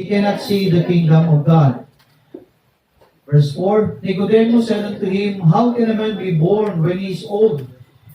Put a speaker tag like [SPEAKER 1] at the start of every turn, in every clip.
[SPEAKER 1] he cannot see the kingdom of God. Verse 4, Nicodemus said unto him, How can a man be born when he is old?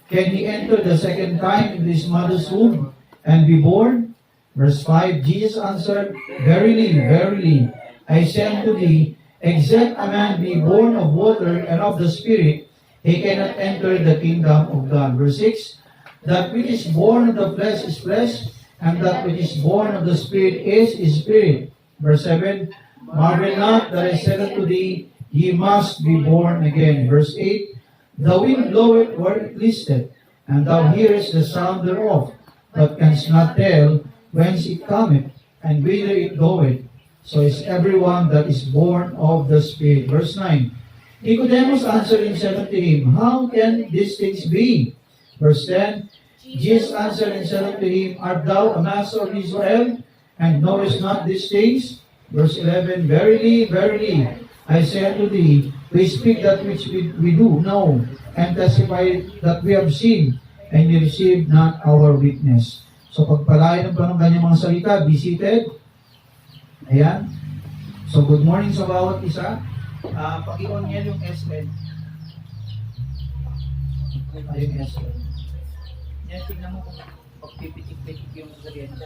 [SPEAKER 1] Can he enter the second time into his mother's womb and be born? Verse 5, Jesus answered, Verily, verily, I say unto thee, except a man be born of water and of the Spirit, he cannot enter the kingdom of God. Verse 6, That which is born of the flesh is flesh, and that which is born of the Spirit is spirit. Verse 7, Marvel not that I said unto thee, ye must be born again. Verse 8, The wind bloweth where it listeth, and thou hearest the sound thereof, but canst not tell whence it cometh, and whither it goeth. So is everyone that is born of the Spirit. Verse 9, Nicodemus answered and said unto him, How can these things be? Verse 10, Jesus answered and said unto him, Art thou a master of Israel, and knowest not these things? Verse 11, Verily, verily, I say unto thee, we speak that which we do know, and testify that we have seen, and you receive not our witness. So pagpalain ng kanyang mga salita, be seated. Ayan. So good morning sa bawat isa. Pag-i-on niya yung SL. Yung SL. Yan, tignan mo kung pagpipitik-pitik yung kuryente.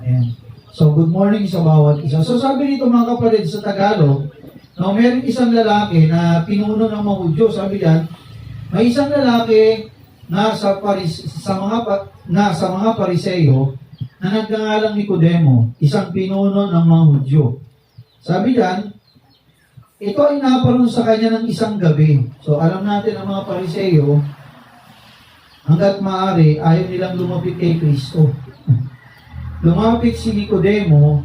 [SPEAKER 1] Ayan. So, good morning sa bawat isa. So, sabi dito mga kapatid sa Tagalog, no, meron isang lalaki na pinuno ng mga Hudyo. Sabi diyan, may isang lalaki na sa mga Pariseo na nagngangalang Nicodemo, isang pinuno ng mga Hudyo. Sabi diyan, ito ay naparoon sa kanya ng isang gabi. So, alam natin ang mga Pariseo, hanggat maaari, ayaw nilang lumapit kay Kristo. Lumapit si Nicodemo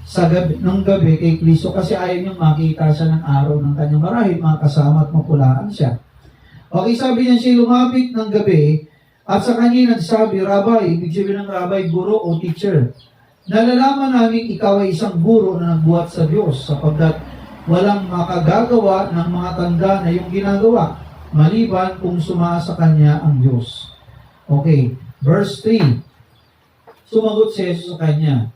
[SPEAKER 1] sa gabi kay Kristo kasi ayaw niyang makita siya ng araw ng kanyang marahil, mga kasama at mapulaan siya. Okay, sabi niya siya lumapit ng gabi at sa kanya nagsabi, Rabbi, ibig sabihin ng Rabbi, guro o teacher, nalalaman namin ikaw ay isang guro na nagbuhat sa Diyos sapagkat walang makagagawa ng mga tanda na iyong ginagawa maliban kung sumasa kanya ang Diyos. Okay, verse 3. Sumagot si Jesus sa kanya,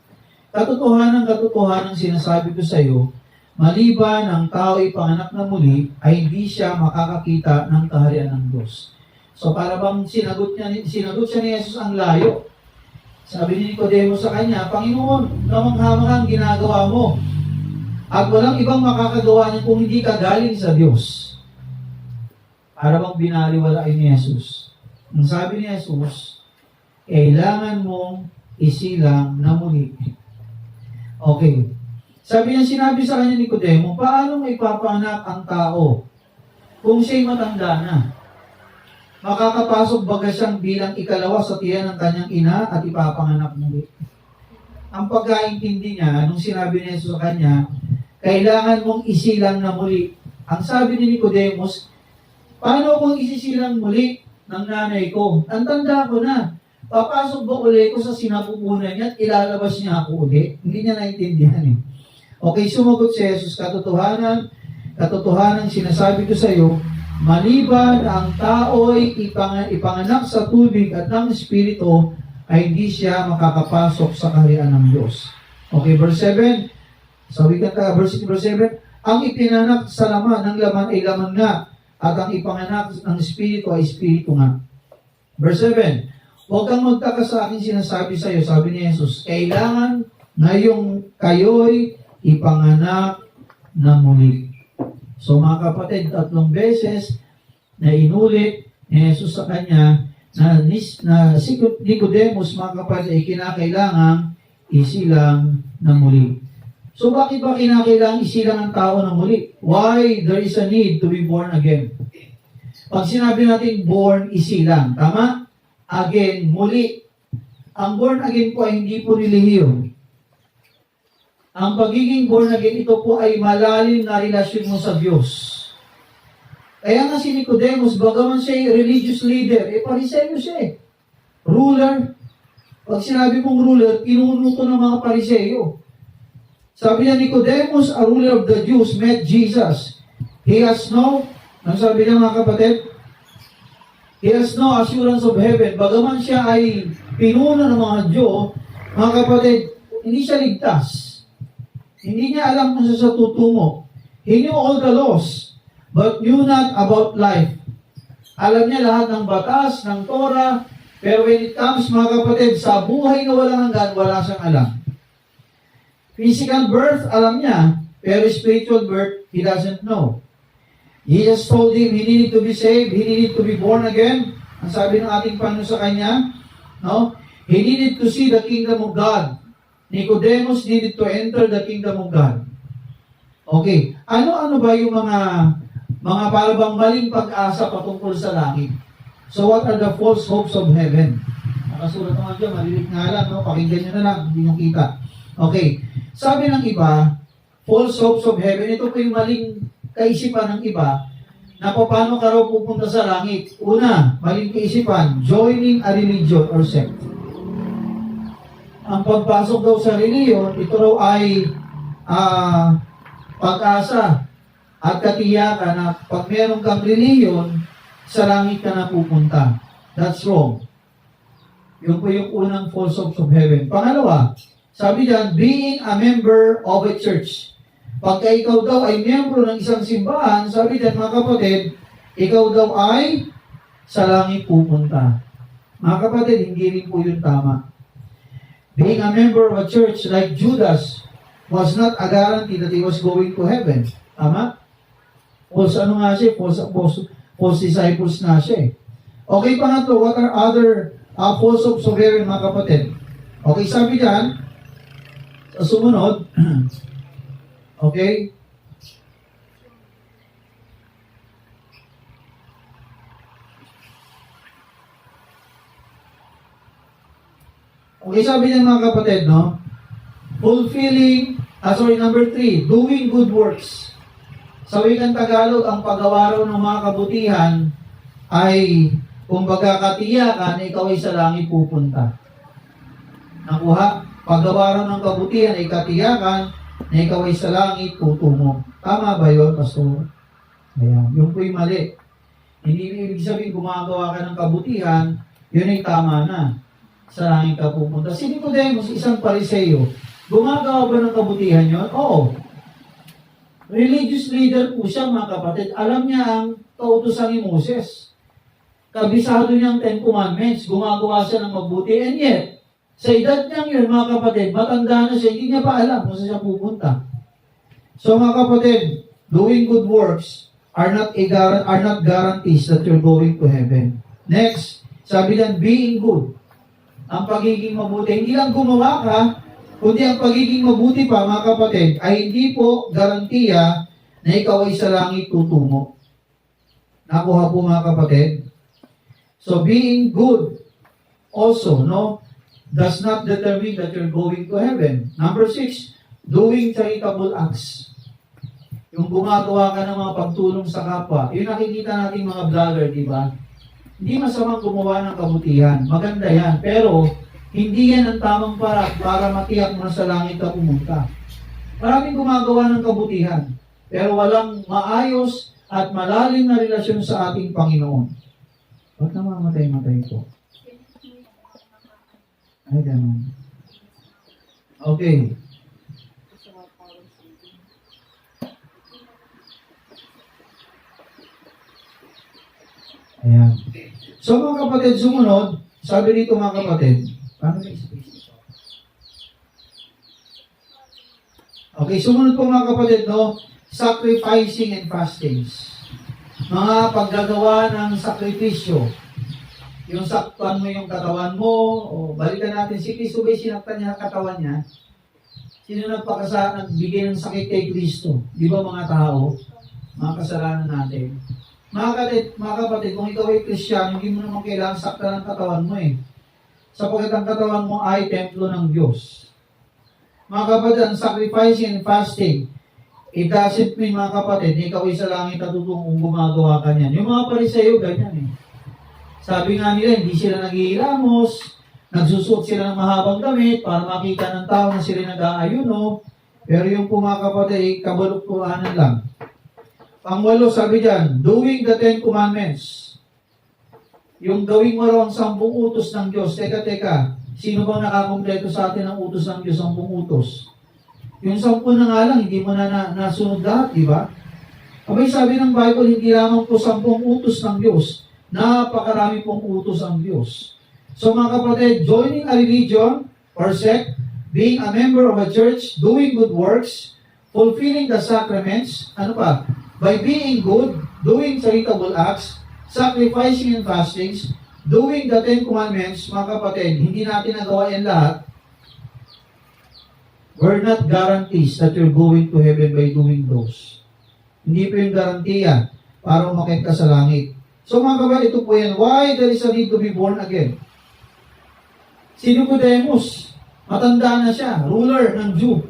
[SPEAKER 1] Katotohanan sinasabi ko sa iyo, maliban ang tao ay panganak na muli, ay hindi siya makakakita ng kaharian ng Diyos. So para bang sinagot siya ni Jesus ang layo. Sabi ni Nicodemo sa kanya, Panginoon, kamangha-manghang ginagawa mo, at walang ibang makakagawa niya kung hindi ka galing sa Diyos. Para bang binaliwalain ni Jesus. Ang sabi ni Jesus, kailangan mong isilang na muli. Okay. Sabi niya, sinabi sa kanya ni Nicodemo, paano may papanak ang tao kung siya'y matanda na? Makakapasok baga siyang bilang ikalawa sa tiyan ng kanyang ina at ipapanganak muli. Ang pagkaintindi niya, nung sinabi ni Jesus sa kanya, kailangan mong isilang na muli. Ang sabi ni Nicodemus, paano kung isisilang muli ng nanay ko? Ang tanda ko na. Papasok ba ulit ko sa sinapupunan niya at ilalabas niya ako ulit? Hindi niya naintindihan eh. Okay, sumagot si Jesus, katotohanan sinasabi ko sa iyo, maliban ang tao'y ipanganak sa tubig at ng Espiritu, ay hindi siya makakapasok sa kaharian ng Diyos. Okay, verse 7. Sabi ka, verse 7, ang ipinanak sa laman ng laman ay laman nga, at ang ipanganak ng Espiritu ay Espiritu nga. Verse 7, huwag kang magtaka sa akin sinasabi sa iyo, sabi ni Jesus, kailangan ngayong kayo'y ipanganak na muli. So mga kapatid, 3 beses na inulit ni Jesus sa kanya na si Nicodemus, mga kapatid, ay kinakailangang isilang na muli. So bakit ba kinakailangang isilang ang tao na muli? Why there is a need to be born again? Pag sinabi natin born, isilang, tama? Again, muli. Ang born again po ay hindi po relihiyon. Ang pagiging born again, ito po ay malalim na relasyon mo sa Diyos. Kaya nga si Nicodemus, bagaman siya ay religious leader, Pariseo siya eh. Ruler. Pag sinabi mong ruler, pinuno to ng mga Pariseo. Sabi niya, Nicodemus, a ruler of the Jews, met Jesus. He has no, ang sabi niya mga kapatid, he has no assurance of heaven. Bagaman siya ay pinuno ng mga Diyo, Mga kapatid, hindi siya ligtas. Hindi niya alam kung saan siya tutungo. He knew all the laws, but knew not about life. Alam niya lahat ng batas, ng Torah, pero when it comes, mga kapatid, sa buhay na walang hanggan, wala siyang alam. Physical birth, alam niya, pero spiritual birth, he doesn't know. Jesus told him he needed to be saved, he needed to be born again. Ang sabi ng ating Panginoon sa kanya, no? He needed to see the kingdom of God. Nicodemus needed to enter the kingdom of God. Okay, ano-ano ba yung mga parang maling pag-asa patungkol sa langit? So what are the false hopes of heaven? Nakasulat naman dyan, malilit nga lang, no? Pakinggan nyo na lang, hindi nyo kita. Okay, sabi ng iba, false hopes of heaven, ito po yung maling kaisipan ng iba, na paano ka raw pupunta sa langit. Una, maling kaisipan, joining a religion or sect. Ang pagpasok daw sa reliyon, ito raw ay pag-asa at katiyakan na pag meron kang reliyon, sa langit ka na pupunta. That's wrong. Yun po yung unang false hopes of heaven. Pangalawa, sabi diyan, being a member of a church. Pagka ikaw daw ay miyembro ng isang simbahan, sabi diyan mga kapatid, ikaw daw ay sa langit pupunta. Mga kapatid, hindi rin po yun tama. Being a member of a church like Judas was not a guarantee that he was going to heaven. Tama? False ano nga siya? False disciples nga siya. Okay, pangatlo, what are other false hopes of heaven, mga kapatid? Okay, sabi diyan, sa sumunod, okay, okay, sabi niya mga kapatid, no? Fulfilling, number 3, doing good works. Sa wikang Tagalog, ang paggawa raw ng mga kabutihan ay, kumbaga katiyakan, ikaw ay sa langit pupunta. Nakuha? Paggawa raw ng kabutihan ay katiyakan, na ikaw ay sa langit tutungo. Tama ba yun, Pastor? Ayan, yun po yung mali. Hindi ibig sabihin, gumagawa ka ng kabutihan, yun ay tama na. Sa langit ka pupunta. Si Nicodemus, isang Pariseo, gumagawa ba ng kabutihan yun? Oo. Religious leader po siya, mga kapatid. Alam niya ang kautusan ni Moses. Kabisado niya ang 10 Commandments. Gumagawa siya ng mabuti. And yet, sa edad niyang yun, mga kapatid, matanda na siya, hindi niya pa alam kung saan siya pupunta. So, mga kapatid, doing good works are not guarantees that you're going to heaven. Next, sabi lang, being good. Ang pagiging mabuti. Hindi lang gumawa ka, kundi ang pagiging mabuti pa, mga kapatid, ay hindi po garantiya na ikaw ay sa langit tutungo. Nakuha po, mga kapatid. So, being good also, no, does not determine that you're going to heaven. Number 6, doing charitable acts. Yung gumagawa ka ng mga pagtulong sa kapwa. Yung nakikita natin mga vlogger, di ba? Hindi masamang gumawa ng kabutihan. Maganda yan. Pero, hindi yan ang tamang para matiyak mo na sa langit ka pumunta. Maraming gumagawa ng kabutihan, pero walang maayos at malalim na relasyon sa ating Panginoon. Ba't namamatay-matay ko? Ay, ganun. Okay. Ayan. So mga kapatid, sumunod, sabi dito mga kapatid, paano may space? Okay, sumunod po mga kapatid, no? Sacrificing and fastings. Mga paggagawa ng sakripisyo. Yung saktan mo yung katawan mo, o balikan natin, si Kristo ba'y sinaktan niya ang katawan niya? Sino nagbigay ng sakit kay Kristo? Di ba mga tao? Mga kasalanan natin. Mga kapatid, kung ikaw ay Kristiyan, hindi mo naman kailangan saktan ang katawan mo eh. Sapagkat ang katawan mo ay templo ng Diyos. Mga kapatid, ang sacrificing and fasting, it doesn't mean, mga kapatid, ikaw ay sa langit at tutungong gumagawa ka niyan. Yung mga Pariseo, ganyan eh. Sabi nga nila, hindi sila naghihilamos, nagsusuot sila ng mahabang damit para makita ng tao na sila nag-aayuno. Pero yung po mga kapatid, kabaluktuanan lang. Pangwalo, sabi dyan, doing the 10 Commandments. Yung gawing mo raw ang 10 utos ng Diyos. Teka. Sino bang nakakompleto sa atin ng utos ng Diyos, 10 utos? Yung 10 na nga lang, hindi mo na nasunod lahat, di ba? Abay, sabi ng Bible, hindi lamang po 10 utos ng Diyos. Napakarami pong utos ang Diyos. So mga kapatid, joining a religion or sect, being a member of a church, doing good works, fulfilling the sacraments, ano pa? By being good, doing charitable acts, sacrificing and fastings, doing the 10 commandments, mga kapatid, hindi natin nagawa yan lahat. We're not guarantees that you're going to heaven by doing those. Hindi po yung garantiya para umakyat ka sa langit. So mga kapatid, ito po yan. Why there is a need to be born again? Si Nicodemus, matanda na siya, ruler ng Jew,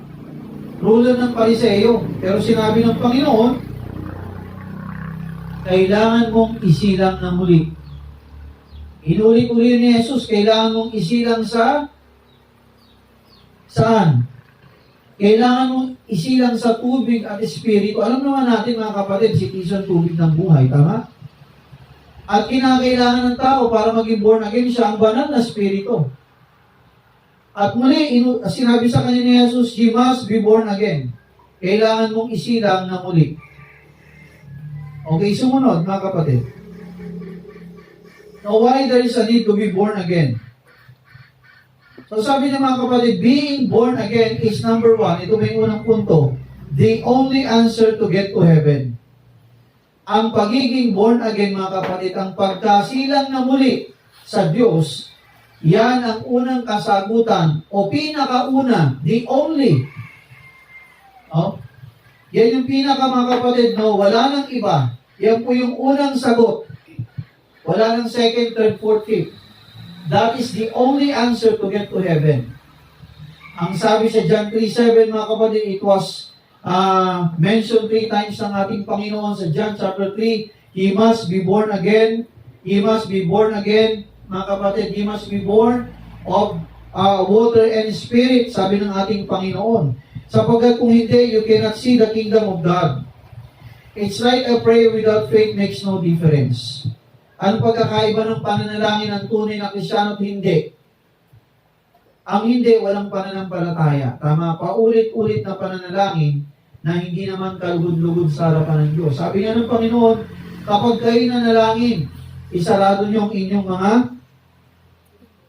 [SPEAKER 1] ruler ng Pariseo. Pero sinabi ng Panginoon, kailangan mong isilang na muli. Inulit-ulit ni Jesus, kailangan mong isilang saan? Kailangan mong isilang sa tubig at espiritu. Alam naman natin mga kapatid, si Kristo ang tubig ng buhay, tama? At kinakailangan ng tao para maging born again siya ang banal na espiritu. At muli, sinabi sa kanya ni Jesus, he must be born again. Kailangan mong isilang na muli. Okay, sumunod mga kapatid. Now, why there is a need to be born again? So sabi ng mga kapatid, being born again is number 1. Ito may unang punto. The only answer to get to heaven. Ang pagiging born again, mga kapatid, ang pagkasilang na muli sa Diyos, yan ang unang kasagutan o pinakauna, the only. Oh, yan yung pinaka, mga kapatid, no? Wala nang iba. Yan po yung unang sagot. Wala nang second, third, fourth, fifth. That is the only answer to get to heaven. Ang sabi sa John 3:7, mga kapatid, it was mentioned 3 times ng ating Panginoon sa John chapter 3. He must be born again. He must be born again. Mga kapatid, he must be born of water and spirit, sabi ng ating Panginoon. Sapagkat kung hindi, you cannot see the kingdom of God. It's like a prayer without faith makes no difference. Ano pagkakaiba ng pananalangin ng tunay na Kristiyano at hindi? Ang hindi, walang pananampalataya. Tama, paulit-ulit na pananalangin na hindi naman kalugod-lugod sa harapan ng Diyos. Sabi nga ng Panginoon, kapag kayo nanalangin, isarado niyo ang inyong mga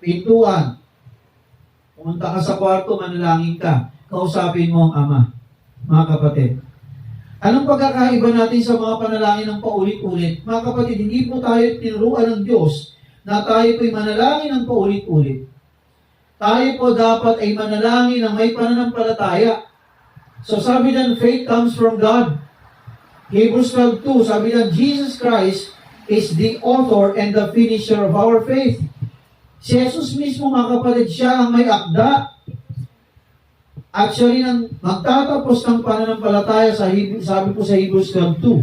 [SPEAKER 1] pintuan. Pumunta ka sa kwarto, manalangin ka. Kausapin mo ang Ama. Mga kapatid. Anong pagkakaiba natin sa mga panalangin ng paulit-ulit? Mga kapatid, hindi po tayo tinuruan ng Diyos na tayo po'y manalangin ng paulit-ulit. Tayo po dapat ay manalangin ng may pananampalataya. So sabi diyan, faith comes from God. Hebrews 12:2, sabi diyan, Jesus Christ is the author and the finisher of our faith. Si Jesus mismo, mga kapatid, siya ang may akda. Actually, nang magtatapos ng pananampalataya, sabi po sa Hebrews 12:2.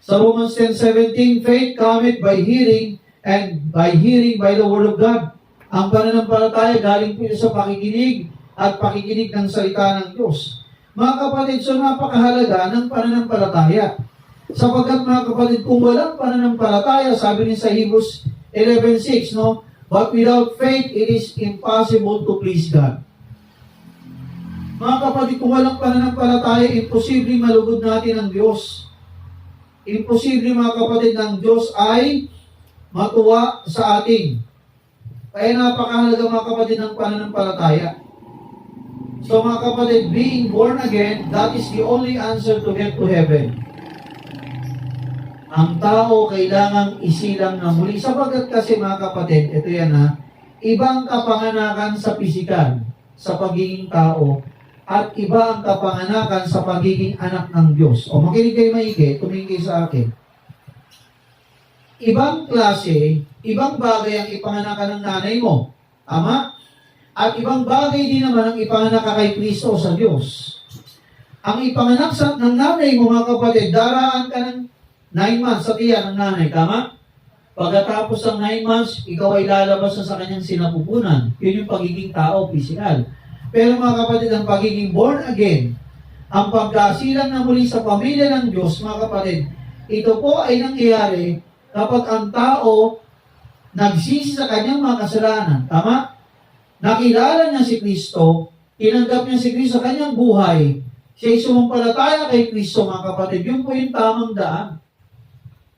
[SPEAKER 1] Sa Romans 10:17, faith cometh by hearing, and by hearing by the word of God. Ang pananampalataya galing po sa pakikinig at pakikinig ng salita ng Diyos. Mga kapatid, so napakahalaga ng pananampalataya. Sapagkat mga kapatid, kung walang pananampalataya, sabi rin sa Hebrews 11:6, no? But without faith, it is impossible to please God. Mga kapatid, kung walang pananampalataya, imposible malugod natin ang Diyos. Imposible, mga kapatid, ng Diyos ay matuwa sa atin. Kaya napakahalaga, mga kapatid, ng pananampalataya. So mga kapatid, being born again, that is the only answer to get to heaven. Ang tao kailangang isilang na muli. Sapagkat kasi, mga kapatid, ito yan ha, ibang kapanganakan sa pisikal, sa pagiging tao, at iba ang kapanganakan sa pagiging anak ng Diyos. O makinig kayo maigi, tumingin kayo sa akin. Ibang klase, ibang bagay ang ipanganakan ng nanay mo. Tama? At ibang bagay din naman ang ipanganak kay Kristo sa Diyos. Ang ipanganak ng nanay mo, mga kapatid, daraan ka ng 9 months sa tiyan ng nanay. Tama? Pagkatapos ng 9 months, ikaw ay lalabas na sa kanyang sinapupunan. Yun yung pagiging tao, physical. Pero mga kapatid, ang pagiging born again, ang pagkasilang na muli sa pamilya ng Diyos, mga kapatid, ito po ay nangyayari kapag ang tao nagsisi sa kanyang mga kasalanan. Tama? Nakilala niya si Kristo, tinanggap niya si Kristo sa kanyang buhay, siya'y sumampalataya kay Kristo, mga kapatid. Yun po yung tamang daan.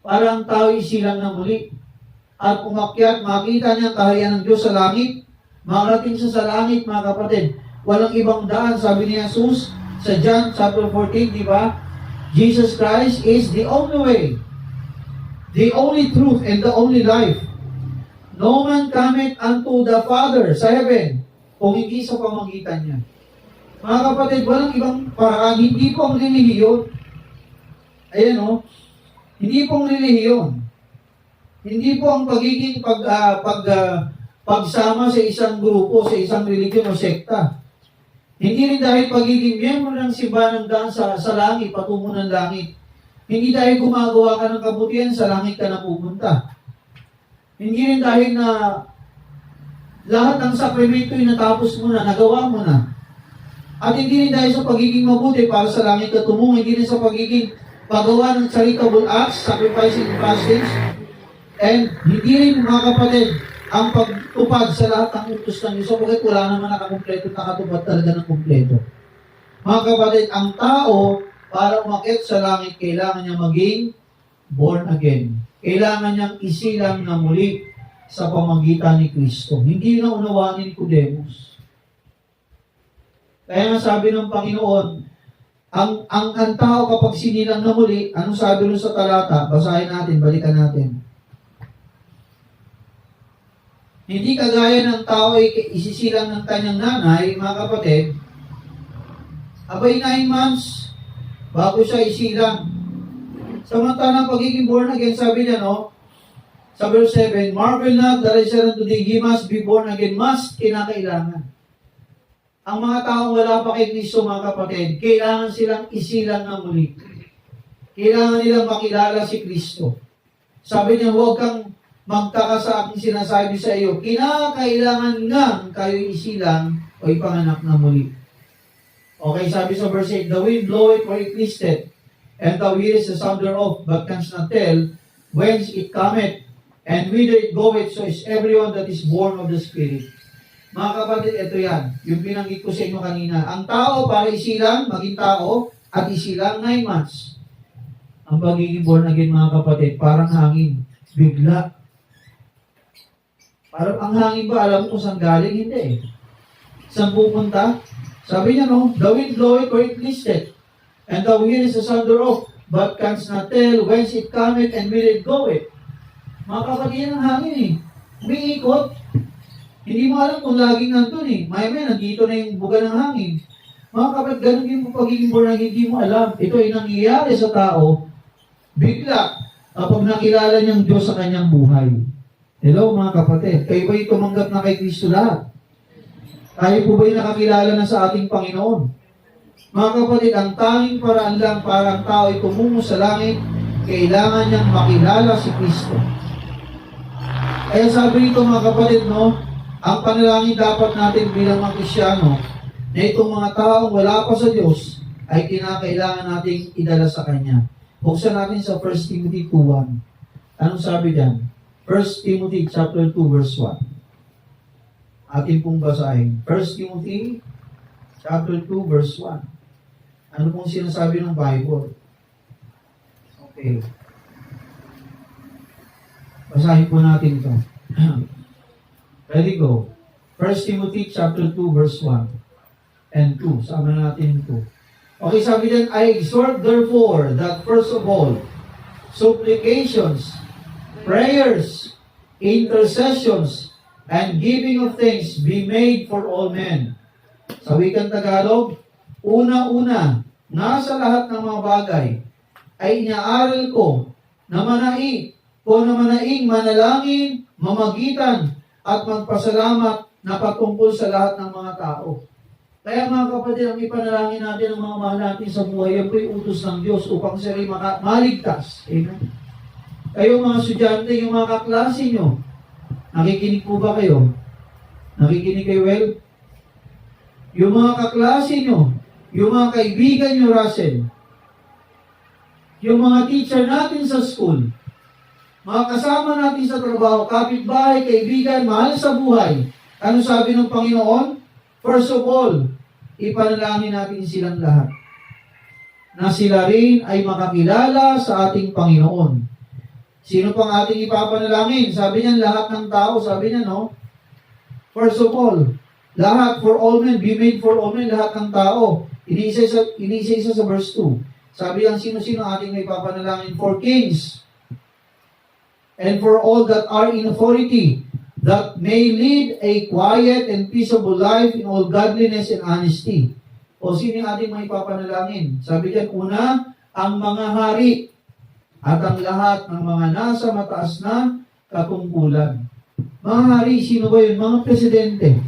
[SPEAKER 1] Para ang tao isilang na muli. At umakyat, makita niya ang kaharian ng Diyos sa langit, makarating siya sa langit, mga kapatid. Walang ibang daan, sabi ni Jesus sa John chapter 14, di ba? Jesus Christ is the only way, the only truth, and the only life. No man cometh unto the Father sa heaven, kung hindi sa pamagitan niya. Mga kapatid, walang ibang paraan, hindi po ang relihiyon. Ayan o, hindi po ang relihiyon. Hindi po ang pagiging pagsama sa isang grupo, sa isang religion o sekta. Hindi rin dahil pagiging miyembro ng simbahan ng daan sa langit, patungo ng langit. Hindi dahil gumagawa ka ng kabutihan, sa langit ka na pupunta. Hindi rin dahil na lahat ng sakramento ay natapos mo na, nagawa mo na. At hindi rin dahil sa pagiging mabuti para sa langit ka tumungo, hindi rin sa pagiging paggawa ng charitable acts, sacrificing and fastings, and hindi rin, mga kapatid, ang pagtupad sa lahat ng utos ng Diyos. Bakit wala naman nakakumpleto, nakatupad talaga ng kumpleto. Mga kapatid, ang tao, para umakyat sa langit, kailangan niya maging born again. Kailangan niyang isilang na muli sa pamagitan ni Kristo. Hindi na unawaan ni Nicodemus. Kaya nga sabi ng Panginoon, ang tao kapag sinilang na muli, anong sabi nun sa talata? Basahin natin, balikan natin. Hindi kagaya ng tao ay isisilang ng kanyang nanay, mga kapatid, abay 9 months bago siya isilang. Samantalang pagiging born again, sabi niya, no? Sa verse 7, marvel not that I said unto thee, ye must be born again. Must, kinakailangan. Ang mga taong wala pa kay Kristo, mga kapatid, kailangan silang isilang na muli. Kailangan nilang makilala si Kristo. Sabi niya, huwag kang magtaka sa aking sinasabi sa iyo, kinakailangan nga kayo isilang o ipanganak na muli. Okay, sabi sa verse 8, the wind bloweth where it listeth, and thou hearest the sound thereof, but canst not tell whence it cometh, and whither it goeth, so is everyone that is born of the Spirit. Mga kapatid, ito yan, yung binanggit ko sa inyo kanina. Ang tao para isilang, maging tao, at isilang 9 months. Ang pagiging born again, mga kapatid, parang hangin, bigla. Parang ang hangin ba, alam mo kung saan galing? Hindi eh. Saan pupunta? Sabi niya, no, the wind bloweth where it listeth, and thou hearest the sound thereof, but canst not tell whence it cometh and whither it goeth. Mga kapatid, yan ang hangin eh. Umiikot. Hindi mo alam kung laging nandun eh. Maya-maya, nandito na yung buga ng hangin. Mga kapatid, ganun yung pagiging born again, hindi mo alam. Ito ay nangyayari sa tao, bigla, kapag nakilala niyang Diyos sa kanyang buhay. Hello mga kapatid, kayo ba'y tumanggap na kay Kristo lahat? Tayo po ba'y nakakilala na sa ating Panginoon? Mga kapatid, ang tanging paraan lang para ang tao ay tumungo sa langit, kailangan niyang makilala si Kristo. Kaya sabi nito mga kapatid, no, ang panalangin dapat natin bilang mga Kristyano, na itong mga taong wala pa sa Diyos, ay kinakailangan nating idala sa Kanya. Buksan natin sa 1 Timothy 2:1. Anong sabi diyan? 1 Timothy chapter 2 verse 1. Atin pong basahin. 1 Timothy chapter 2 verse 1. Ano pong sinasabi ng Bible? Okay. Basahin po natin ito. Ready, go. 1 Timothy chapter 2 verse 1 and 2. Sama natin ito. Okay, sabi diyan, I exhort therefore that first of all, supplications, prayers, intercessions, and giving of thanks be made for all men. Sa wikang Tagalog, una-una, nasa lahat ng mga bagay, ay inaaral ko na manaing manalangin, mamagitan, at magpasalamat na patungkol sa lahat ng mga tao. Kaya mga kapatid, ang ipanalangin natin ng mga mahal natin sa buhay, yan po yung utos ng Diyos upang siya rin maligtas. Amen. Kayo mga estudyante, yung mga kaklase nyo, nakikinig po ba kayo? Nakikinig kayo, well? Yung mga kaklase nyo, yung mga kaibigan nyo, Russell, yung mga teacher natin sa school, mga kasama natin sa trabaho, kapitbahay, kaibigan, mahal sa buhay. Ano sabi ng Panginoon? First of all, ipanalangin natin silang lahat na sila rin ay makakilala sa ating Panginoon. Sino pang ating ipapanalangin? Sabi niya, lahat ng tao, sabi niya, no? First of all, lahat, for all men, be made for all men, lahat ng tao. Inisa sa verse 2. Sabi yan, sino-sino ating may papanalangin? For kings, and for all that are in authority, that may lead a quiet and peaceable life in all godliness and honesty. O sino yung ating may papanalangin? Sabi diyan, una, ang mga hari at ang lahat ng mga nasa mataas na katungkulan. Mga hari, sino ba yun? Mga presidente.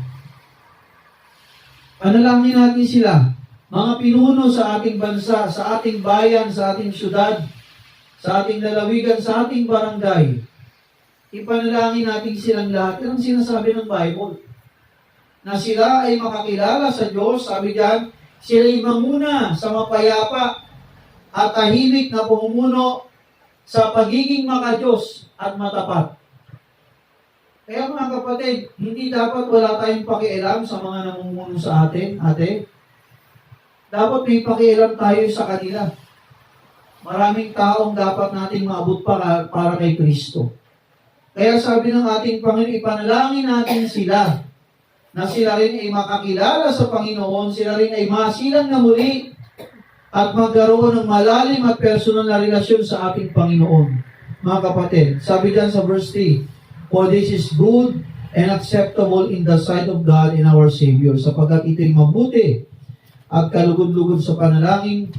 [SPEAKER 1] Panalangin natin sila. Mga pinuno sa ating bansa, sa ating bayan, sa ating syudad, sa ating lalawigan, sa ating barangay. Ipanalangin natin silang lahat. Yan ang sinasabi ng Bible. Na sila ay makakilala sa Diyos. Sabi diyan, sila ay manguna sa mapayapa at tahimik na pumumuno sa pagiging makadiyos at matapat. Kaya mga kapatid, hindi dapat wala tayong pakialam sa mga namumuno sa atin, ate. Dapat may pakialam tayo sa kanila. Maraming taong dapat nating maabot para kay Kristo. Kaya sabi ng ating Panginoon, ipanalangin natin sila na sila rin ay makakilala sa Panginoon, sila rin ay masilang na muli at magkaroon ng malalim at personal na relasyon sa ating Panginoon. Mga kapatid, sabi dyan sa verse 3, for this is good and acceptable in the sight of God and our Savior, sapagkat ito'y mabuti at kalugod-lugod sa panalangin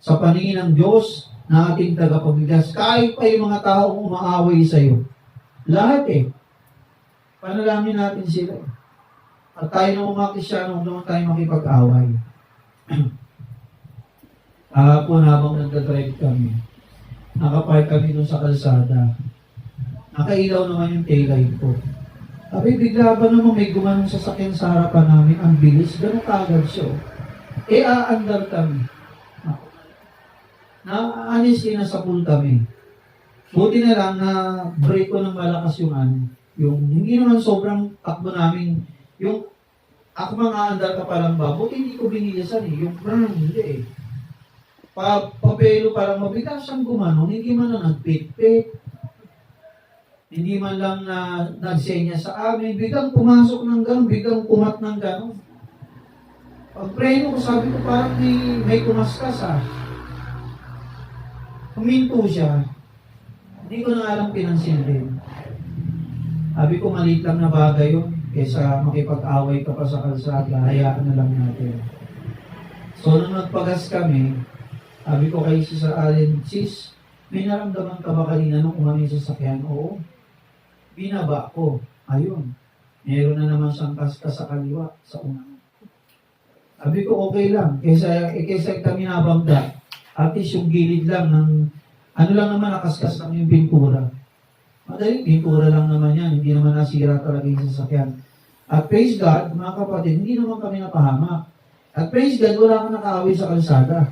[SPEAKER 1] sa paningin ng Diyos na ating tagapagligtas. Kahit pa yung mga taong umaaway sa iyo. Lahat panalangin natin sila. At tayo na umakristyano, huwag naman tayo makipag-away. Kahapon habang nagdadrive kami, nakapark kami doon sa kalsada. Nakailaw naman yung taillight ko. Sabi, bigla ba naman may gumanong sasakyan sa harapan namin, ang bilis, ganun kagad siya. Aandar kami. Honestly, nasa pool kami. Buti na lang na brake ko ng malakas yung hindi naman sobrang takbo namin, yung ako mga andar ka palang ba, buti hindi ko binilisan yung hindi papelo parang mabigas siyang gumanon, hindi man lang nagpit-pit, hindi man lang na nagsenya sa amin, biglang pumasok ng gano'n, biglang kumat ng gano'n. Pag preno ko, sabi ko parang may kumaskas Huminto siya. Hindi ko na alam pinansin din. Sabi ko, maliit lang na bagay yun. Kesa makipag-away ka pa sa kalsada, hayaan na lang natin. So, nung nagpagas kami, sabi ko kay Sis Allen, Sis, may naramdaman ka ba kanina nung umano yung sasakyan? Oo. Binaba ko. Ayun. Meron na naman siyang kaskas sa kaliwa, sa unang. Sabi ko, okay lang. Kesa kami nabangga. At least yung gilid lang ng, ano lang naman, nakaskas lang yung pintura. Madaling pintura lang naman yan, hindi naman nasira talaga yung sasakyan. At praise God, mga kapatid, hindi naman kami napahamak. At praise God, wala kang nakaaway sa kalsada.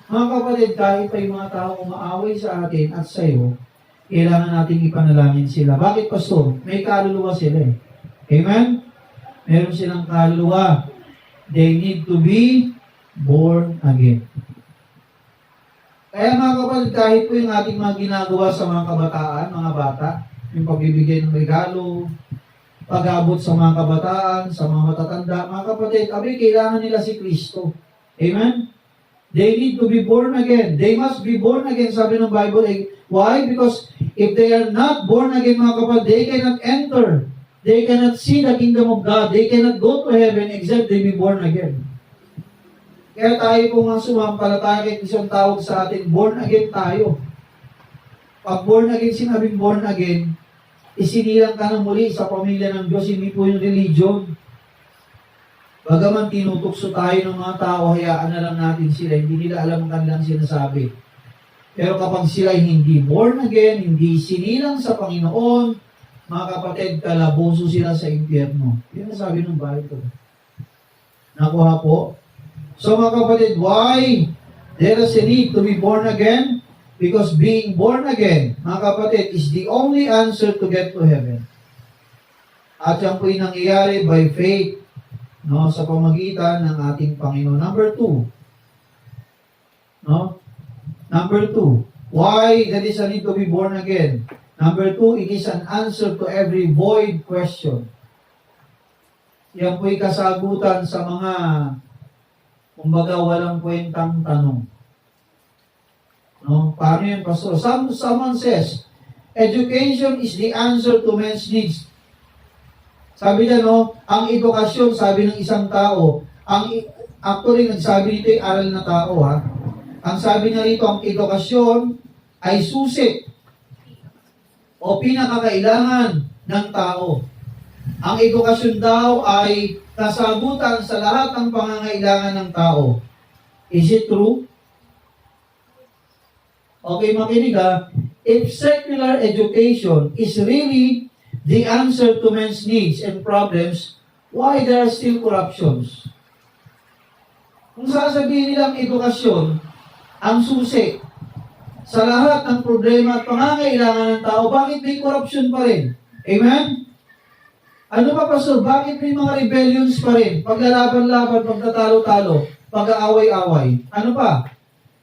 [SPEAKER 1] Mga kapatid, kahit pa yung mga tao umaaway sa atin at sa iyo, kailangan natin ipanalangin sila. Bakit, Pastor? May kaluluwa sila Amen? Meron silang kaluluwa. They need to be born again. Kaya mga kapatid, kahit po yung ating mga ginagawa sa mga kabataan, mga bata, yung pagbibigay ng regalo, pag-abot sa mga kabataan, sa mga matatanda, mga kapatid, kailangan nila si Kristo. Amen? They need to be born again. They must be born again, sabi ng Bible. Why? Because if they are not born again, mga kapatid, they cannot enter. They cannot see the kingdom of God. They cannot go to heaven except they be born again. Kaya tayo po nga sumampalataya, isang tawag sa atin, born again tayo. Pag born again, sinabing born again, isinilang ka na muli sa pamilya ng Diyos, hindi po yung religion. Bagaman tinutukso tayo ng mga tao, hayaan na lang natin sila, hindi nila alam ang kanilang sinasabi. Pero kapag sila hindi born again, hindi sinilang sa Panginoon, mga kapatid, kalaboso sila sa impyerno. Yan ang sabi ng Bible. Nakuha po. So mga kapatid, why there is a need to be born again? Because being born again, mga kapatid, is the only answer to get to heaven. At yan po'y nangyayari by faith, no, sa pamagitan ng ating Panginoon. Number 2. No? Number 2. Why there is a need to be born again? Number 2, it is an answer to every void question. Yan po'y kasagutan sa mga, kumbaga, walang kwentang tanong. No? Paano yun, Pastor? Someone says, education is the answer to men's needs. Sabi niya, no, ang edukasyon, sabi ng isang tao, actually, nagsabi nito yung aral na tao, ha? Ang sabi niya rito, ang edukasyon ay susi o pinakakailangan ng tao. Ang edukasyon daw ay kasagutan sa lahat ng pangangailangan ng tao. Is it true? Okay, makinig ha. If secular education is really the answer to men's needs and problems, why there are still corruptions? Kung sasabihin nilang edukasyon ang susi sa lahat ng problema at pangangailangan ng tao, bakit may corruption pa rin? Amen? Ano pa, Pastor? Bakit may mga rebellions pa rin? Paglalaban-laban, pagtatalo-talo, pag-aaway-away. Ano pa?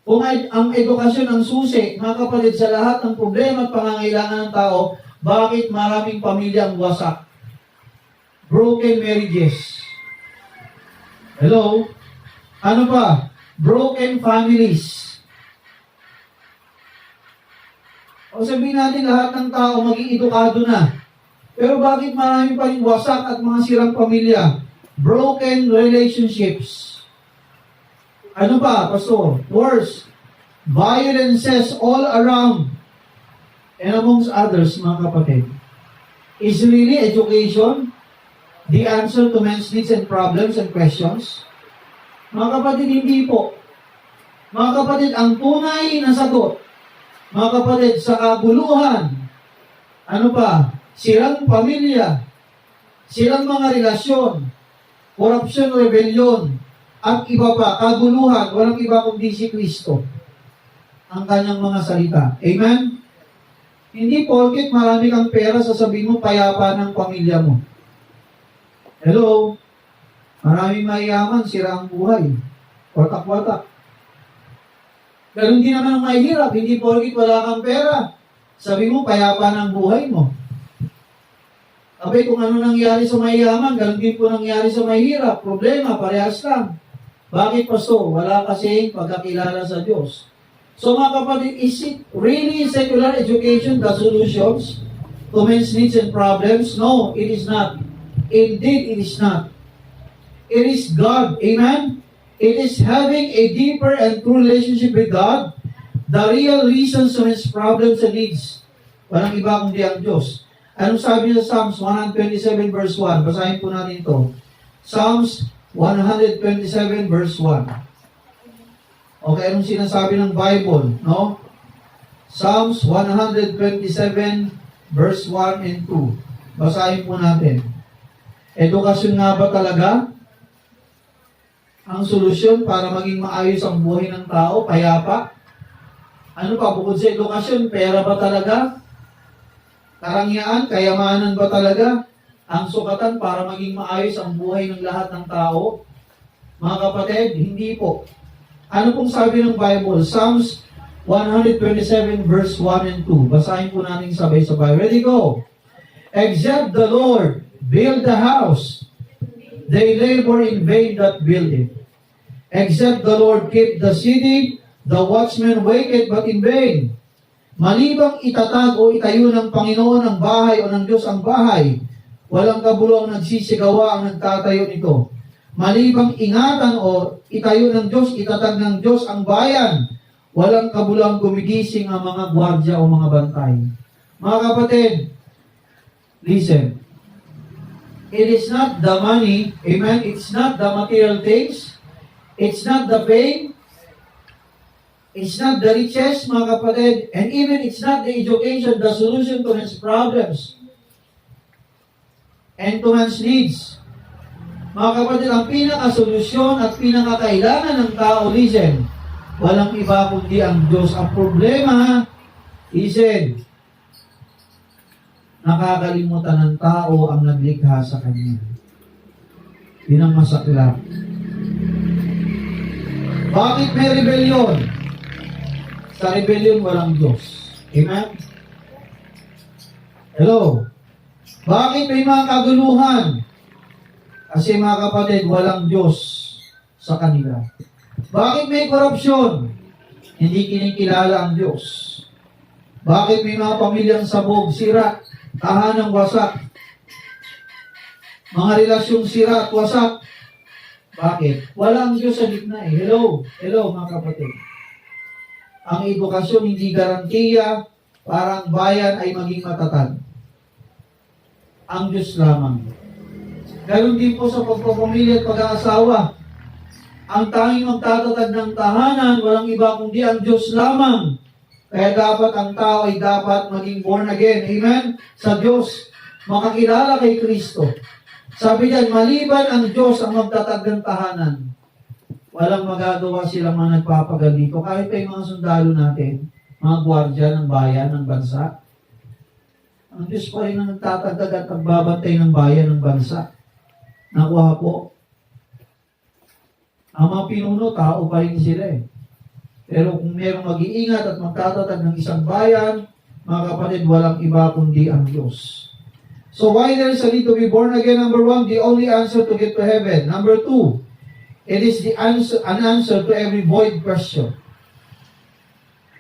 [SPEAKER 1] Kung ang edukasyon ang susi, mga kapatid, sa lahat ng problema at pangangailangan ng tao, bakit maraming pamilyang wasak? Broken marriages. Hello? Ano pa? Broken families. O sabihin natin lahat ng tao maging edukado na. Pero bakit marami pa rin wasak at mga sirang pamilya? Broken relationships. Ano pa, Pastor? Worse, violences all around and amongst others, mga kapatid. Is really education the answer to men's needs and problems and questions? Mga kapatid, hindi po. Mga kapatid, ang tunay na sagot, mga kapatid, sa kaguluhan, ano pa, sirang pamilya, sirang mga relasyon, corruption, rebellion, at iba pa, kaguluhan, walang iba kundi si Kristo. Ang kanyang mga salita. Amen? Hindi porket marami kang pera, sasabihin mo payapa ng pamilya mo. Hello? Maraming mayaman, sira ang buhay. Watak-watak. Pero hindi naman ang mahirap, hindi porket wala kang pera. Sabi mo, payapa ng buhay mo. Abay, kung ano nangyari sa mayaman, ganun din po nangyari sa mahirap. Problema, parehas lang. Bakit, Pastor? Wala kasing pagkakilala sa Diyos. So mga kapatid, is it really secular education the solutions to men's needs and problems? No, it is not. Indeed, it is not. It is God. Amen? It is having a deeper and true relationship with God, the real reasons to men's problems and needs. Walang iba kundi ang Diyos. Anong sabi sa Psalms 127 verse 1? Basahin po natin ito. Psalms 127 verse 1. Okay, anong sinasabi ng Bible? No? Psalms 127 verse 1 and 2. Basahin po natin. Edukasyon nga ba talaga ang solusyon para maging maayos ang buhay ng tao, payapa? Ano pa, bukod sa edukasyon, pera ba talaga? Karangyaan, kayamanan ba talaga ang sukatan para maging maayos ang buhay ng lahat ng tao? Mga kapatid, hindi po. Ano pong sabi ng Bible? Psalms 127 verse 1 and 2. Basahin po natin sabay-sabay. Ready, go! Except the Lord build the house, they labor in vain that build it. Except the Lord keep the city, the watchman waketh but in vain. Malibang itatag o itayo ng Panginoon ang bahay o ng Diyos ang bahay, walang kabuluhang nagsisigawa ang nagtatayo nito. Malibang ingatan o itayo ng Diyos, itatag ng Diyos ang bayan, walang kabuluhang gumigising ang mga gwardya o mga bantay. Mga kapatid, listen. It is not the money, amen? It's not the material things. It's not the fame. It's not the riches, mga kapatid. And even it's not the education, the solution to man's problems and to man's needs. Mga kapatid, ang pinaka-solusyon at pinaka-kailangan ng tao, listen, Walang iba kundi ang Diyos. Ang problema, listen, nakakalimutan ng tao ang naglikha sa Kanya. Yun ang masaklap. Bakit may rebellion? Sa rebellion, walang Diyos. Amen? Hello? Bakit may mga kaguluhan? Kasi mga kapatid, walang Diyos sa kanila. Bakit may korupsyon? Hindi kinikilala ang Diyos. Bakit may mga pamilyang sabog, sira, tahanang wasak? Mga relasyong sira at wasak? Bakit? Walang Diyos sa gitna eh. Hello? Hello mga kapatid. Ang edukasyon hindi garantiya para ang bayan ay maging matatag. Ang Diyos lamang. Ganon din po sa pagpapamilya at pag-aasawa. Ang tanging magtatatag ng tahanan, walang iba kundi ang Diyos lamang. Kaya dapat ang tao ay dapat maging born again. Amen? Sa Diyos, makakilala kay Kristo. Sabi diyan, maliban ang Diyos ang magtatag ng tahanan, walang magagawa silang mga nagpapagal dito. Kahit ay mga sundalo natin, mga gwardiya ng bayan, ng bansa, ang Diyos pa rin ang nagtatagdag at nagbabantay ng bayan, ng bansa. Nakuha po. Ang mga pinuno, tao pa rin sila eh. Pero kung merong mag-iingat at magtatatag ng isang bayan, mga kapatid, walang iba kundi ang Diyos. So why there is a need to be born again? Number one, the only answer to get to heaven. Number two, it is the answer, an answer to every void question.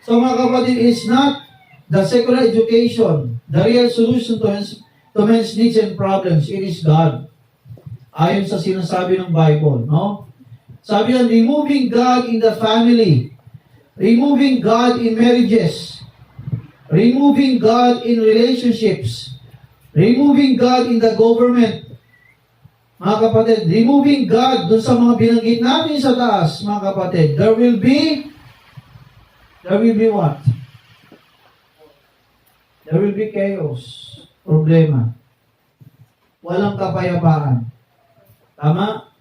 [SPEAKER 1] So mga kapatid, it's not the secular education, the real solution to men's needs and problems. It is God. Ayon sa sinasabi ng Bible, no? Sabi yan, removing God in the family, removing God in marriages, removing God in relationships, removing God in the government. Mga kapatid, removing God dun sa mga binanggit natin sa taas, mga kapatid, there will be what? There will be chaos, problema. Walang kapayapaan. Tama?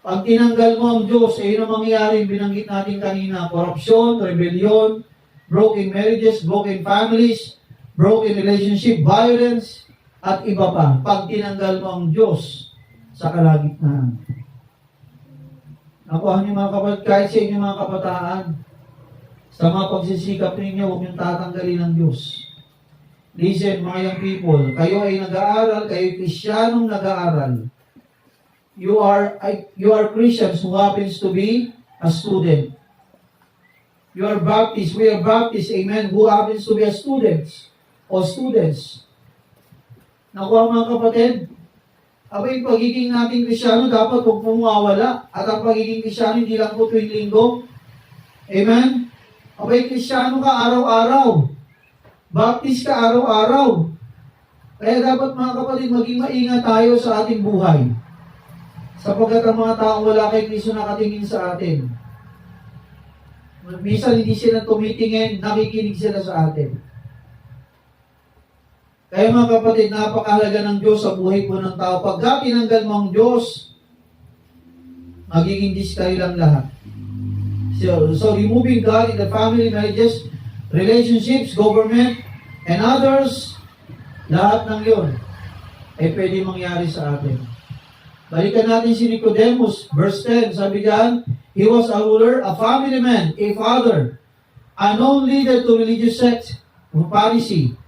[SPEAKER 1] Pag tinanggal mo ang Diyos, yun ang mangyayari, binanggit natin kanina, korupsyon, rebellion, broken marriages, broken families, broken relationship, violence, at iba pa. Pag tinanggal mo ang Diyos sa kalagitnaan. Nakuha niyo mga kapatid, kahit sa inyo mga kabataan, sa mga pagsisikap ninyo, huwag niyong tatanggalin ang Diyos. Listen, mga young people, kayo ay nag-aaral, kayo Krisyanong nag-aaral. You are Christians who happens to be a student. You are Baptists, we are Baptists, amen, who happens to be a students. Nakuha mga kapatid, abay, pagiging nating Krisyano dapat huwag pumawala. At ang pagiging Krisyano hindi lang po tuwing linggo. Amen? Abay, Krisyano ka araw-araw. Baptist ka araw-araw. Kaya dapat mga kapatid, maging maingat tayo sa ating buhay. Sapagkat ang mga taong wala kay Kristo nakatingin sa atin. Minsan hindi sila tumitingin, nakikinig sila sa atin. Kaya mga kapatid, napakahalaga ng Diyos sa buhay po ng tao. Pagka tinanggal mo ang Diyos, magiging discard lang lahat. So removing God in the family, marriages, relationships, government, and others, lahat ng yun ay pwede mangyari sa atin. Balikan natin si Nicodemus, verse 10, sabi diyan, he was a ruler, a family man, a father, a known leader to religious sect, a Pharisee,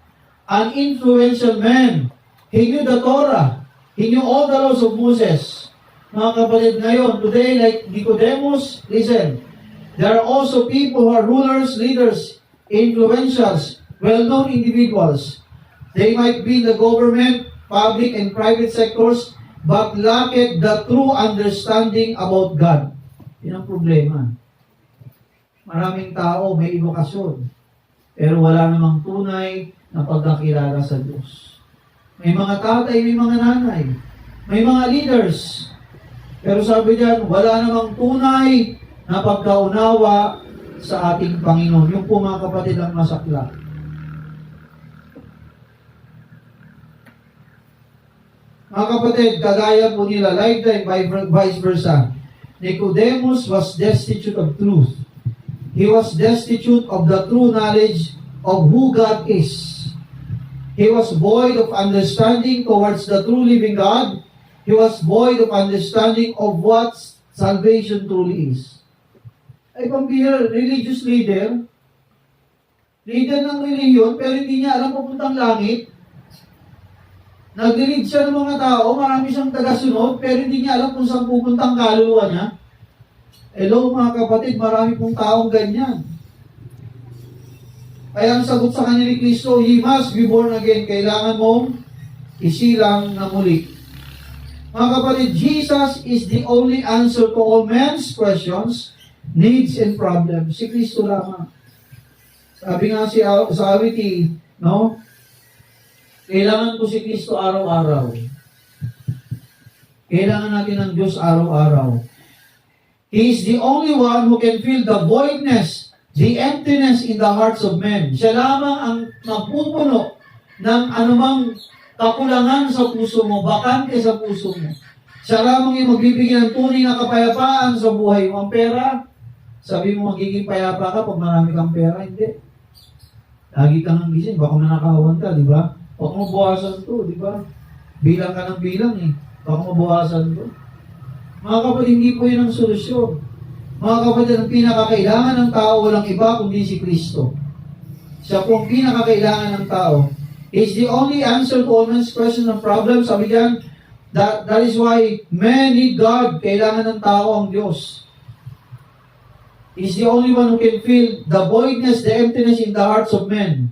[SPEAKER 1] an influential man. He knew the Torah. He knew all the laws of Moses. Mga kapatid, ngayon, today, like Nicodemus, listen, there are also people who are rulers, leaders, influentials, well-known individuals. They might be in the government, public, and private sectors, but lacked the true understanding about God. Yan ang problema. Maraming tao may edukasyon, pero wala namang tunay na pagkakilala sa Diyos. May mga tatay, may mga nanay, may mga leaders, pero sabi diyan, wala namang tunay na pagkaunawa sa ating Panginoon. Yung po mga kapatid ang masakla. Mga kapatid, kagaya po nila, lifetime, vice versa. Nicodemus was destitute of truth. He was destitute of the true knowledge of who God is. He was void of understanding towards the true living God. He was void of understanding of what salvation truly is. Ay pambihira, religious leader ng reliyon, pero hindi niya alam papuntang langit. Nag-lead siya ng mga tao, marami siyang tagasunod, pero hindi niya alam kung saan pupuntang kaluluwa niya. Hello mga kapatid, marami pong taong ganyan. Kaya ang sagot sa kanya ni Kristo, He must be born again. Kailangan mong isilang na muli. Mga kapatid, Jesus is the only answer to all men's questions, needs, and problems. Si Kristo lamang. Sabi nga sa awiti, no? Kailangan ko si Kristo araw-araw. Kailangan natin ng Diyos araw-araw. He is the only one who can fill the voidness, the emptiness in the hearts of men. Siya lamang ang magpupuno ng anumang kakulangan sa puso mo, bakante sa puso mo. Siya lamang yung magbibigay ng tunay na kapayapaan sa buhay mo. Ang pera, sabi mo magiging payapa ka pag marami kang pera, hindi. Lagi kang ang gising, baka manakawan ka, di ba? Baka mabawasan to, di ba? Bilang ka ng bilang eh. Baka mabawasan to. Mga kapatid, hindi po yun ang solusyon. Mga kapatid, ang pinakakailangan ng tao walang iba kundi si Kristo. Siya po ang pinakakailangan ng tao. He's the only answer to all men's questions and problems. Sabi diyan, that is why men need God. Kailangan ng tao ang Diyos. He's the only one who can fill the voidness, the emptiness in the hearts of men.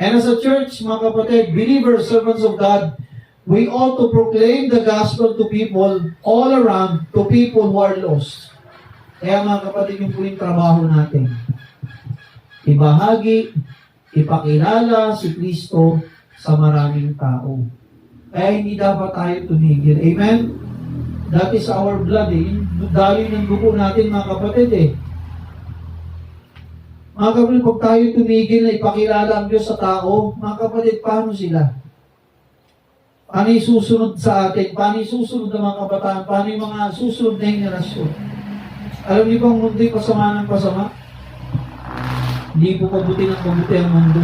[SPEAKER 1] And as a church, mga kapatid, believers, servants of God, we ought to proclaim the gospel to people all around, to people who are lost. Kaya mga kapatid, yung po yung trabaho natin. Ibahagi, ipakilala si Kristo sa maraming tao. Kaya hindi dapat tayo tumigil. Amen? That is our blood eh. Daloy ng dugo natin mga kapatid eh. Mga kapatid, pag tayo tumigil na ipakilala ang Diyos sa tao, mga kapatid, paano sila? Paano yung susunod sa atin? Paano yung susunod ng mga kabataan? Paano yung mga susunod na henerasyon? Alam niyo ba ang mundo'y pasama ng pasama? Hindi po pabuti ng pabuti ang mundo.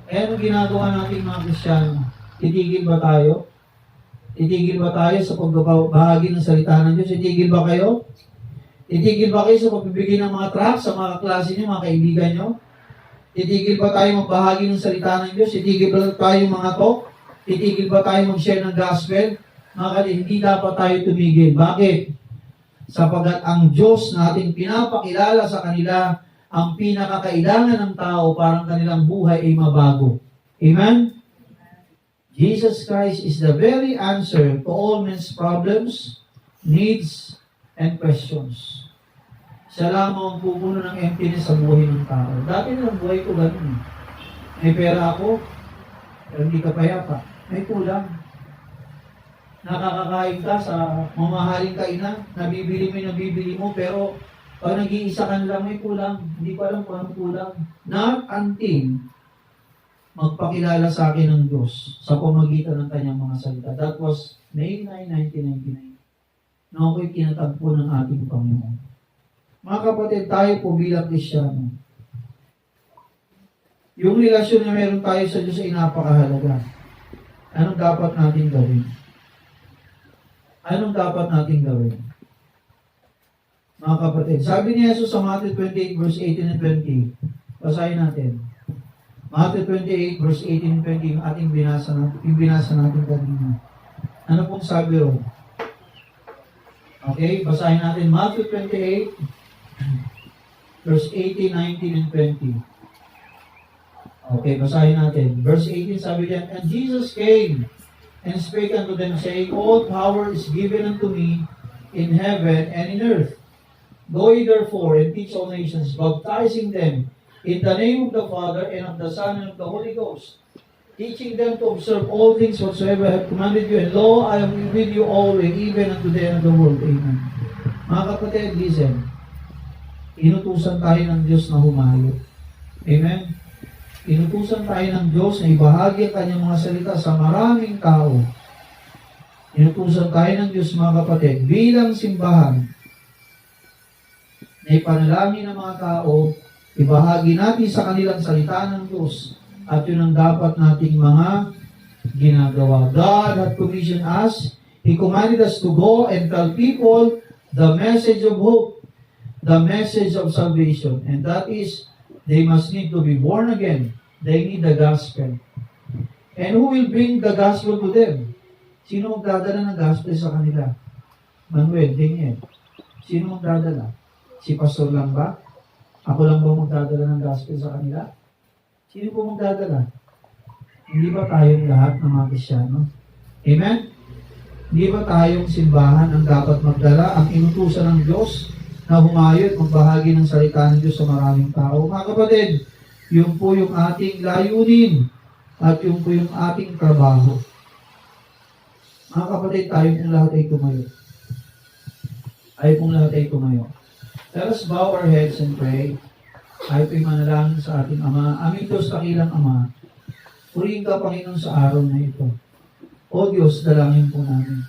[SPEAKER 1] Eh, ano ginagawa natin mga Kristyano? Titigil ba tayo? Titigil ba tayo sa pagbabahagi ng salita ng Diyos? Titigil ba kayo? Titigil ba kayo sa pagbibigay ng mga tracts sa mga klase niyo, mga kaibigan niyo? Titigil ba tayo magbahagi ng salita ng Diyos? Titigil ba tayo mga talk? Titigil ba tayo mag-share ng gospel? Mga kapatid, hindi dapat tayo tumigil. Bakit? Sapagat ang Diyos na ating pinapakilala sa kanila ang pinakakailangan ng tao para ang kanilang buhay ay mabago. Amen? Jesus Christ is the very answer to all men's problems, needs, and questions. Siya lamang ang pupuno ng emptiness sa buhay ng tao. Dati na ang buhay ko ganun. May pera ako, pero hindi ka payapa. May kulang. Nakakakain ka sa mamahaling kainan, nabibili mo, pero pag nag-iisa ka lang, may kulang. Hindi pa alam kung anong kulang. Not until magpakilala sa akin ng Diyos sa pamagitan ng kanyang mga salita. That was May 9, 1999. Na ako'y kinatagpo ng ating Panginoon. Mga kapatid, tayo po bilang Kristyano, yung relasyon na meron tayo sa Diyos ay napakahalaga. Anong dapat natin gawin? Anong dapat natin gawin? Mga kapatid, sabi ni Jesus sa Matthew 28 verse 18 and 20, basahin natin. Matthew 28 verse 18 and 20, yung ating binasa natin kanina. Ano pong sabi ron? Okay, basahin natin Matthew 28 verse 18, 19, and 20. Okay, basahin natin. Verse 18 sabi diyan, and Jesus came and spake unto them, saying, all power is given unto me in heaven and in earth. Go ye therefore and teach all nations, baptizing them in the name of the Father and of the Son and of the Holy Ghost, teaching them to observe all things whatsoever I have commanded you, and lo, I am with you always, even unto the end of the world. Amen. Mga kapatid, listen. Inutusan tayo ng Diyos na humayo. Amen? Inutusan tayo ng Diyos na ibahagi ang kanyang mga salita sa maraming tao. Inutusan tayo ng Diyos, mga kapatid, bilang simbahan, na ipanalangin ng mga tao, ibahagi natin sa kanilang salita ng Diyos, at yun ang dapat nating mga ginagawa. God had commissioned us. He commanded us to go and tell people the message of hope, the message of salvation. And that is, they must need to be born again. They need the gospel. And who will bring the gospel to them? Sino magdadala ng gospel sa kanila? Manuel, Daniel. Sino magdadala? Si pastor lang ba? Ako lang ba magdadala ng gospel sa kanila? Sino po magdadala? Hindi ba tayong lahat ng mga Kristyano? Amen? Hindi ba tayong simbahan ang dapat magdala, ang inutusan ng Diyos na humayo at magbahagi ng salita ng Diyos sa maraming tao? Mga kapatid, yun po yung ating layunin at yun po yung ating trabaho. Mga kapatid, tayo pong lahat ay tumayo. Tayo pong lahat ay tumayo. Let us bow our heads and pray. Tayo po'y manalangin sa ating Ama. Aming Diyos, dakilang Ama, purihin ka, Panginoon, sa araw na ito. O Diyos, dalangin po namin.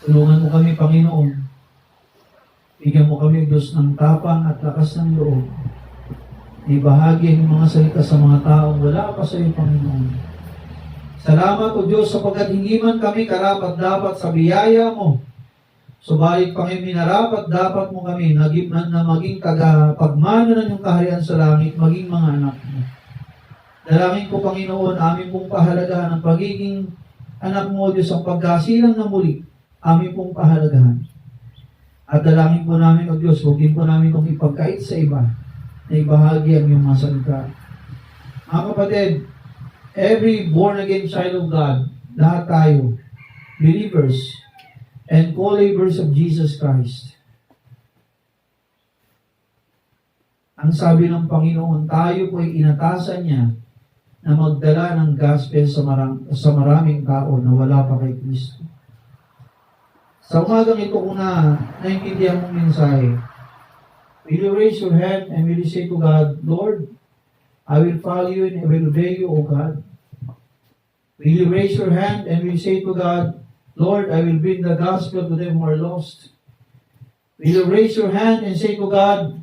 [SPEAKER 1] Tulungan mo kami, Panginoon. Bigyan mo kami, Diyos, ng tapang at lakas ng loob. Ibahagi ang mga salita sa mga taong wala pa sa iyo, Panginoon. Salamat, O Diyos, sapagkat hindi man kami karapat-dapat sa biyaya mo. Subalit, Panginoon, minarapat-dapat mo kami na maging tagapagmana ng iyong kaharian sa langit, maging mga anak mo. Dalangin ko, Panginoon, amin pong pahalagahan ang pagiging anak mo, Diyos, ang pagkasilang na muli, amin pong pahalagahan. At dalangin po namin, O Diyos, huwag din po namin kung ipagkait sa iba na ibahagi ang iyong mga salita. Mga kapatid, every born-again child of God, lahat tayo, believers, and co-laborers of Jesus Christ. Ang sabi ng Panginoon, tayo po ay inatasan niya na magdala ng gospel sa maraming tao na wala pa kay Kristo. Sa umagang ito, kung naintindihan mong mensahe, will you raise your hand and will you say to God, Lord, I will follow you and I will obey you, O God. Will you raise your hand and will you say to God, Lord, I will bring the gospel to them who are lost. Will you raise your hand and say to God,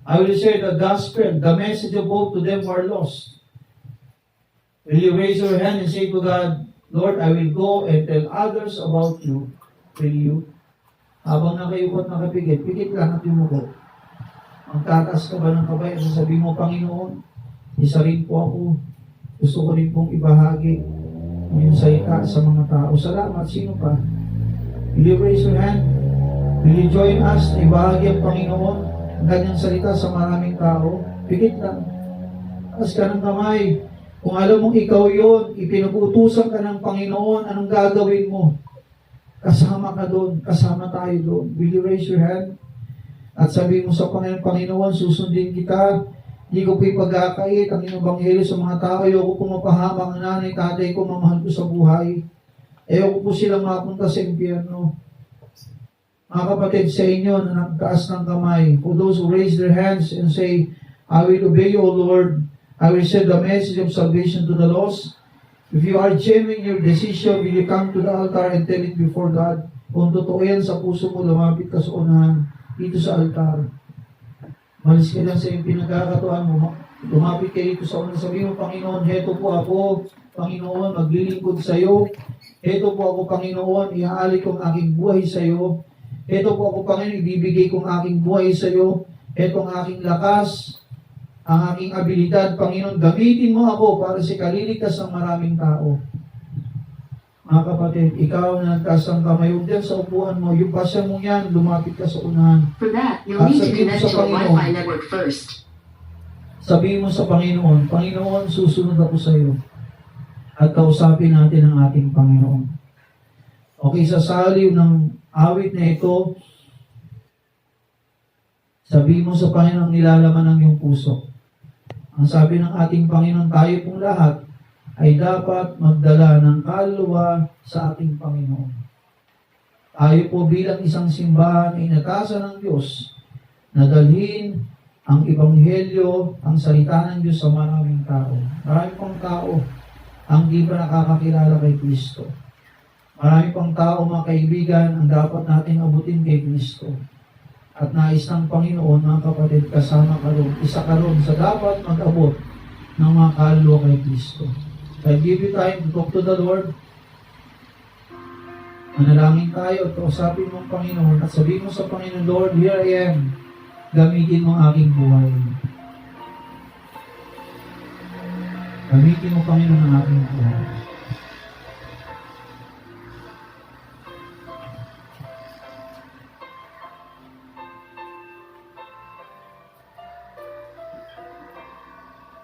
[SPEAKER 1] I will share the gospel, the message of hope to them who are lost. Will you raise your hand and say to God, Lord, I will go and tell others about you. Will you? Habang nakayukot nakapigit, pigit lang at yumuko. Magtataas ka ba ng kabay? Sasabihin mo, Panginoon, isa rin po ako. Gusto ko rin pong ibahagi yung salita sa mga tao. Salamat. Sino pa? Will you raise your hand? Will you join us na ibahagi ang Panginoon ang kanyang salita sa maraming tao? Pigit lang. Taas ka ng kamay. Kung alam mong ikaw yun, ipinag-uutusan ka ng Panginoon, anong gagawin mo? Kasama ka doon. Kasama tayo doon. Will you raise your hand? At sabihin mo sa Panginoon, susundin kita. Hindi ko po ipagkakait ang inyong banghelo sa mga tao. Ayoko po mapahamak ang nanay, tatay ko, mamahal ko sa buhay. Ayoko po silang mapunta sa impyerno. Mga kapatid, sa inyo na nagtaas ng kamay, for those who raise their hands and say, I will obey you, O Lord. I will send the message of salvation to the lost. If you are genuine in your decision, will you come to the altar and tell it before God? Kung totoo yan sa puso mo, lumapit ka sa unahan dito sa altar. Malis ka lang sa iyong pinagkakatuan mo. Lumapit ka dito sa unahan. Sabihin mo, Panginoon, heto po ako. Panginoon, maglilingkod sa iyo. Heto po ako, Panginoon, ihahalik kong aking buhay sa iyo. Heto po ako, Panginoon, ibibigay kong aking buhay sa iyo. Heto ang aking lakas, ang aking abilidad, Panginoon, gamitin mo ako para sa kaliligtas ng maraming tao. Mga kapatid, ikaw na nagtaas ng kamay, huwag dyan sa upuan mo, yung pasya mo yan, lumapit ka sa unahan.
[SPEAKER 2] For that, you'll need to connect to a Wi-Fi network first.
[SPEAKER 1] Sabihin mo sa Panginoon, Panginoon, susunod ako sa iyo. At kausapin natin ang ating Panginoon. Okay, sa saliw ng awit na ito, sabihin mo sa Panginoon, nilalaman ng iyong puso. Ang sabi ng ating Panginoon, tayo pong lahat ay dapat magdala ng kaluluwa sa ating Panginoon. Tayo po bilang isang simbahan ay inatasan ng Diyos na dalhin ang Ebanghelyo, ang salita ng Diyos sa maraming tao. Maraming pang tao ang di pa nakakakilala kay Kristo. Marami pang tao, mga kaibigan, ang dapat natin abutin kay Kristo. At nais ng Panginoon, mga kapatid, kasama ka ron. Isa ka ron sa dapat mag-abot ng mga kaluluwa kay Kristo. I give you time to talk to the Lord. Manalangin tayo at kausapin mo ang Panginoon at sabihin mo sa Panginoon, Lord, here I am. Gamitin mo ang aking buhay. Gamitin mo, Panginoon, ang aking buhay.